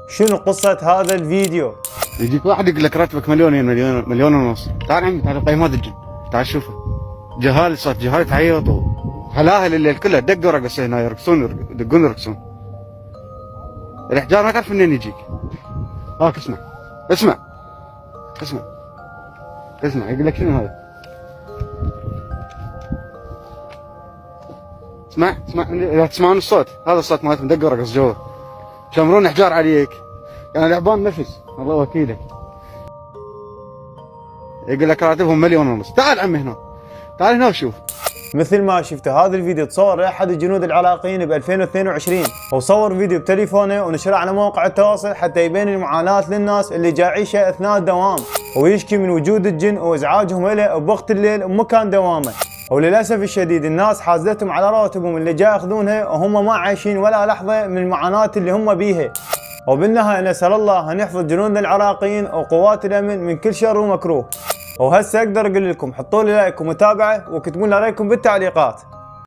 شنو قصة هذا الفيديو؟ يجيك واحد يقول لك راتبك مليون ونص. تعال عمي، تعال قيمات الجن، تعال شوفه. جهال صوت جهال تعيط وهلاهل الليل كله دقوا رقص هنا، يرقصون يدقون يرقصون. الاحجار ما تعرف منين يجيك. هاك اسمع اسمع اسمع اسمع، يقول لك شنو هذا؟ اسمع اسمع، اذا تسمعون الصوت، هذا الصوت مالتهم دقوا رقص جوا. شمرون احجار عليك، يعني لعبان نفس، الله وكيلك. يقول لك راتبهم مليون ونص. تعال عمي هنا، تعال هنا وشوف. مثل ما شفتوا هذا الفيديو تصور احد الجنود العراقيين ب 2022، وصور فيديو بتليفونه ونشره على مواقع التواصل حتى يبين المعاناة للناس اللي جاي يعيشها اثناء الدوام، ويشكي من وجود الجن وازعاجهم له بوقت الليل بمكان دوامه. وللاسف الشديد الناس حازتهم على رواتبهم اللي جاي ياخذونها وهم ما عايشين ولا لحظه من المعاناة اللي هم بيها. وبالنهايه نسال الله ان يحفظ جنودنا العراقيين وقوات الامن من كل شر ومكروه. وهسه اقدر اقول لكم حطوا لي لايك ومتابعه واكتبوا لنا رايكم بالتعليقات.